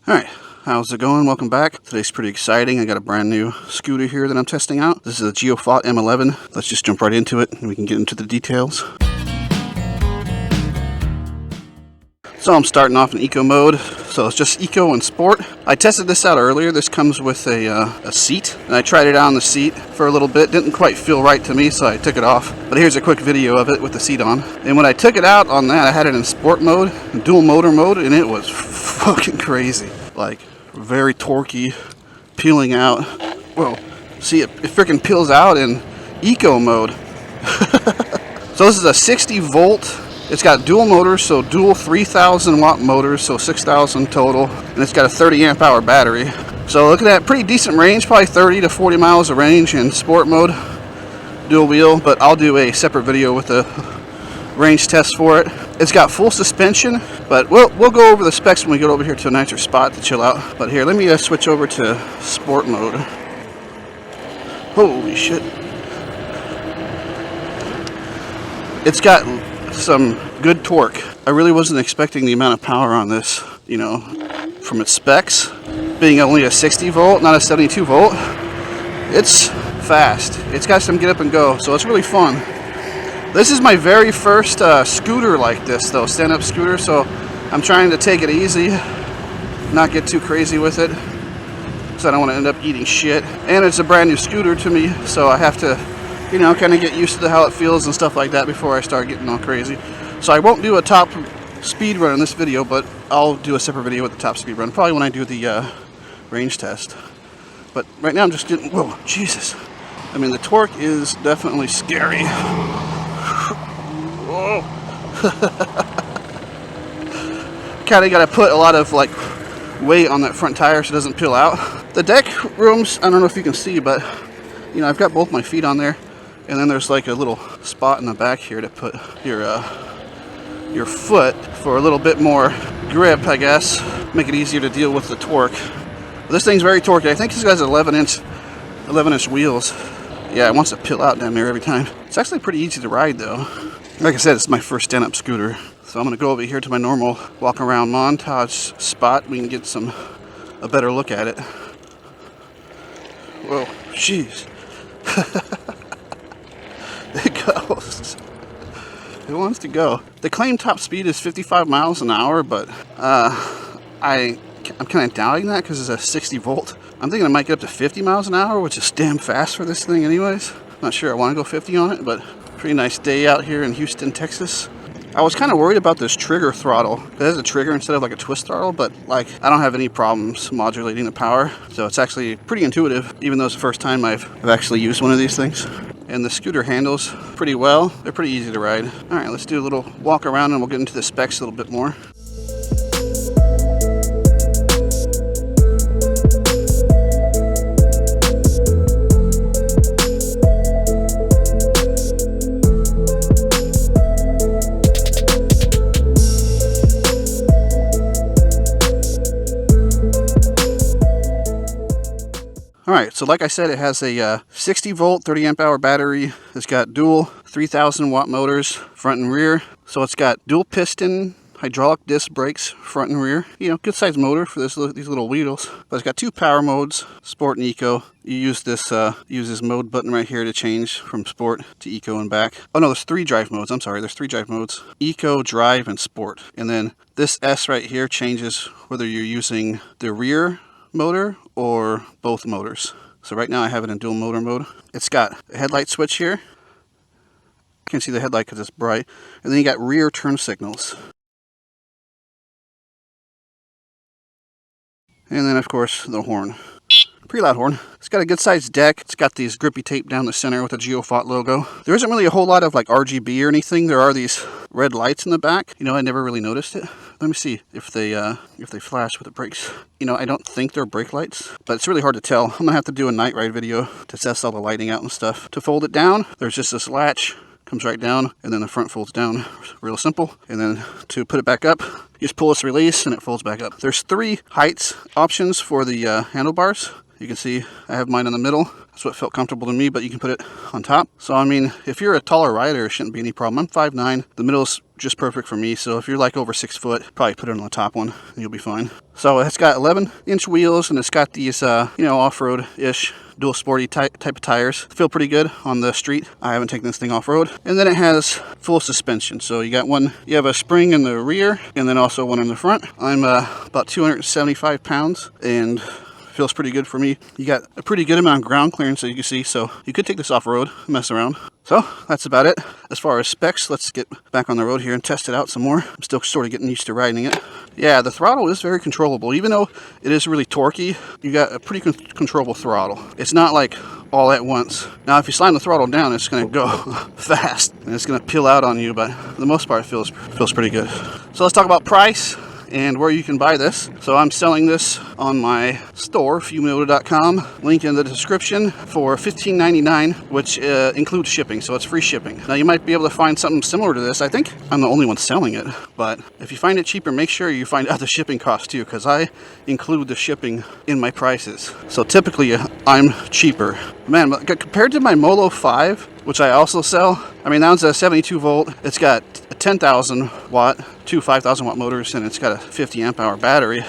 Alright, how's it going? Welcome back. Today's pretty exciting. I got a brand new scooter here that I'm testing out. This is a GeoFought M11. Let's just jump right into it and we can get into the details. So I'm starting off in eco mode. So it's just eco and sport. I tested this out earlier. This comes with a seat, and I tried it out on the seat for a little bit. Didn't quite feel right to me, so I took it off. But here's a quick video of it with the seat on. And when I took it out on that, I had it in sport mode, dual motor mode, and it was fucking crazy. Like, very torquey, peeling out. Whoa, see, it freaking peels out in eco mode. So this is a 60 volt. It's got dual motors, so dual 3,000 watt motors, so 6,000 total, and it's got a 30 amp hour battery. So looking at pretty decent range, probably 30 to 40 miles of range in sport mode, dual wheel, but I'll do a separate video with the range test for it. It's got full suspension, but we'll go over the specs when we get over here to a nicer spot to chill out. But here, let me switch over to sport mode. Holy shit. It's got some good torque. I really wasn't expecting the amount of power on this, you know, from its specs. Being only a 60 volt, not a 72 volt, it's fast. It's got some get up and go, so it's really fun. This is my very first scooter like this, though, stand-up scooter, so I'm trying to take it easy, not get too crazy with it, so I don't want to end up eating shit. And it's a brand new scooter to me, so I have to, you know, kind of get used to how it feels and stuff like that before I start getting all crazy. So I won't do a top speed run in this video, but I'll do a separate video with the top speed run, probably when I do the range test. But right now I'm just getting, whoa, Jesus. I mean, the torque is definitely scary. Whoa. Kind of got to put a lot of like weight on that front tire so it doesn't peel out. The deck rooms, I don't know if you can see, but you know, I've got both my feet on there, and then there's like a little spot in the back here to put your foot for a little bit more grip, I guess. Make it easier to deal with the torque. But this thing's very torquey. I think this guy's 11 inch wheels. Yeah, it wants to peel out damn near every time. It's actually pretty easy to ride though. Like I said, it's my first stand-up scooter. So I'm gonna go over here to my normal walk-around montage spot. We can get a better look at it. Whoa, jeez. It goes. It wants to go. The claimed top speed is 55 miles an hour, but I'm kind of doubting that because it's a 60 volt. I'm thinking I might get up to 50 miles an hour, which is damn fast for this thing anyways. Not sure I want to go 50 on it, but pretty nice day out here in Houston, Texas. I was kind of worried about this trigger throttle. It has a trigger instead of like a twist throttle, but like I don't have any problems modulating the power. So it's actually pretty intuitive, even though it's the first time I've actually used one of these things. And the scooter handles pretty well. They're pretty easy to ride. All right, let's do a little walk around and we'll get into the specs a little bit more. Alright, so like I said, it has a 60 volt, 30 amp hour battery. It's got dual 3,000 watt motors, front and rear. So it's got dual piston, hydraulic disc brakes, front and rear. You know, good size motor for these little wheels. But it's got two power modes, sport and eco. You use this mode button right here to change from sport to eco and back. Oh no, there's three drive modes. I'm sorry, there's three drive modes. Eco, drive, and sport. And then this S right here changes whether you're using the rear motor or both motors. So right now I have it in dual motor mode. It's got a headlight switch here. You can see the headlight because it's bright. And then you got rear turn signals. And then of course the horn. Pretty loud horn. It's got a good sized deck. It's got these grippy tape down the center with the GeoFought logo. There isn't really a whole lot of like RGB or anything. There are these red lights in the back. You know, I never really noticed it. Let me see if they flash with the brakes. You know, I don't think they're brake lights, but it's really hard to tell. I'm gonna have to do a night ride video to test all the lighting out and stuff. To fold it down, there's just this latch. Comes right down, and then the front folds down. Real simple. And then to put it back up, you just pull this release and it folds back up. There's three heights options for the handlebars. You can see I have mine in the middle. That's what felt comfortable to me, but you can put it on top. So, I mean, if you're a taller rider, it shouldn't be any problem. I'm 5'9". The middle is just perfect for me. So if you're like over 6 foot, probably put it on the top one and you'll be fine. So it's got 11-inch wheels and it's got these, off-road-ish dual sporty type of tires. Feel pretty good on the street. I haven't taken this thing off-road. And then it has full suspension. So you have a spring in the rear and then also one in the front. I'm about 275 pounds and feels pretty good for me. You got a pretty good amount of ground clearance, as you can see, so you could take this off-road, mess around. So that's about it. As far as specs, let's get back on the road here and test it out some more. I'm still sort of getting used to riding it. Yeah, the throttle is very controllable. Even though it is really torquey, you got a pretty controllable throttle. It's not like all at once. Now, if you slam the throttle down, it's going to go fast, and it's going to peel out on you, but for the most part, it feels pretty good. So let's talk about price and where you can buy this. So I'm selling this on my store, FewMoto.com. Link in the description for $15.99, which includes shipping, so it's free shipping. Now you might be able to find something similar to this. I think I'm the only one selling it, but if you find it cheaper, make sure you find out the shipping cost too, because I include the shipping in my prices. So typically I'm cheaper. Man, compared to my Molo 5, which I also sell, I mean, that one's a 72 volt. It's got a 10,000 watt, two 5,000 watt motors, and it's got a 50 amp hour battery.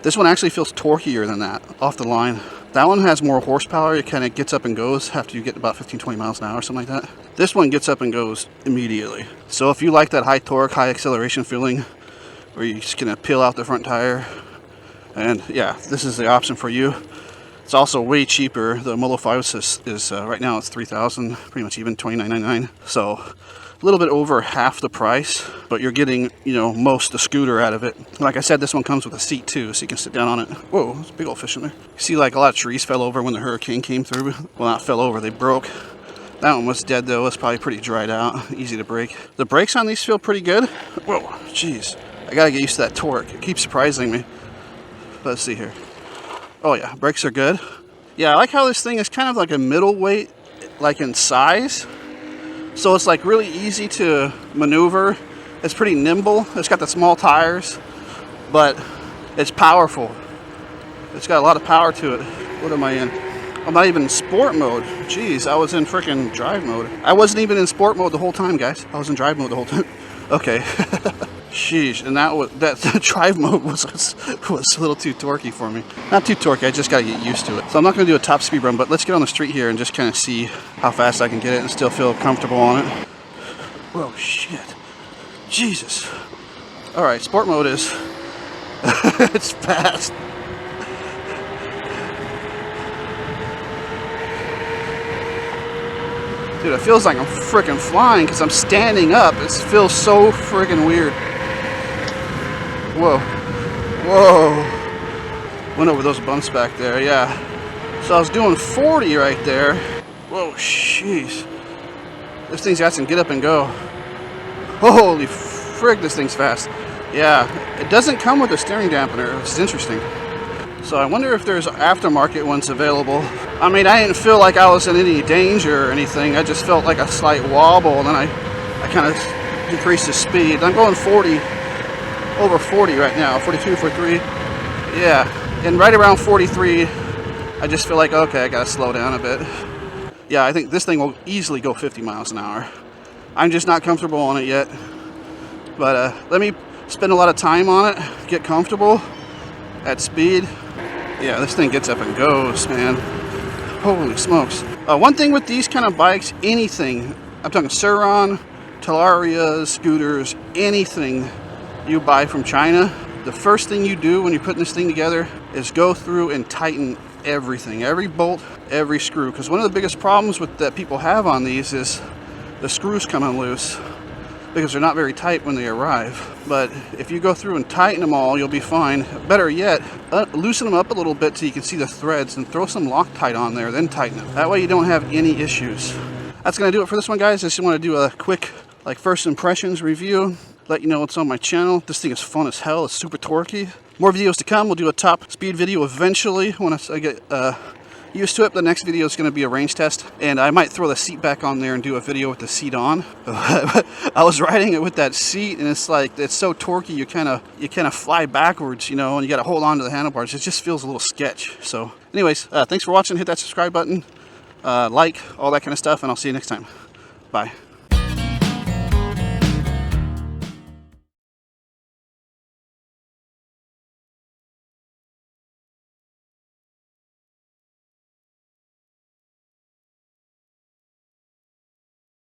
This one actually feels torqueier than that, off the line. That one has more horsepower. It kind of gets up and goes after you get about 15-20 miles an hour, something like that. This one gets up and goes immediately. So if you like that high torque, high acceleration feeling, where you're just gonna peel out the front tire, and yeah, this is the option for you. It's also way cheaper. The Molo 5 is right now it's $3,000, pretty much even, $29.99. So a little bit over half the price, but you're getting, most the scooter out of it. Like I said, this one comes with a seat too, so you can sit down on it. Whoa, there's a big old fish in there. You see, like, a lot of trees fell over when the hurricane came through. Well, not fell over, they broke. That one was dead though. It's probably pretty dried out, easy to break. The brakes on these feel pretty good. Whoa, jeez. I gotta get used to that torque. It keeps surprising me. Let's see here. Oh yeah, brakes are good. Yeah, I like how this thing is kind of like a middleweight, like in size. So it's like really easy to maneuver. It's pretty nimble. It's got the small tires, but it's powerful. It's got a lot of power to it. What am I in? I'm not even in sport mode. Jeez, I was in freaking drive mode. I wasn't even in sport mode the whole time, guys. I was in drive mode the whole time. Okay. Sheesh, and that drive mode was a little too torquey for me. Not too torquey, I just gotta get used to it. So I'm not gonna do a top speed run, but let's get on the street here and just kind of see how fast I can get it and still feel comfortable on it. Whoa, shit. Jesus. All right, sport mode is, it's fast. Dude, it feels like I'm freaking flying because I'm standing up. It feels so freaking weird. Whoa. Whoa. Went over those bumps back there, yeah. So I was doing 40 right there. Whoa, jeez. This thing's got some get up and go. Holy frig, this thing's fast. Yeah, it doesn't come with a steering dampener, which is interesting. So I wonder if there's aftermarket ones available. I mean, I didn't feel like I was in any danger or anything. I just felt like a slight wobble, and then I kind of decreased the speed. I'm going 40, over 40 right now, 42, 43. Yeah, and right around 43, I just feel like, okay, I gotta slow down a bit. Yeah, I think this thing will easily go 50 miles an hour. I'm just not comfortable on it yet. But let me spend a lot of time on it, get comfortable at speed. Yeah, this thing gets up and goes, man. Holy smokes. One thing with these kind of bikes, anything, I'm talking Suron, Talarias, scooters, anything you buy from China, the first thing you do when you're putting this thing together is go through and tighten everything, every bolt, every screw. Because one of the biggest problems that people have on these is the screws coming loose because they're not very tight when they arrive. But if you go through and tighten them all, you'll be fine. Better yet, loosen them up a little bit so you can see the threads and throw some Loctite on there, then tighten them. That way you don't have any issues. That's gonna do it for this one, guys. I just want to do a quick first impressions review, let you know what's on my channel. This thing is fun as hell. It's super torquey. More videos to come. We'll do a top speed video eventually when I get used to it. The next video is going to be a range test, and I might throw the seat back on there and do a video with the seat on. I was riding it with that seat, and it's like, it's so torquey, you kind of fly backwards, and you got to hold on to the handlebars. It just feels a little sketch. So anyways, thanks for watching. Hit that subscribe button. like, all that kind of stuff, and I'll see you next time. Bye.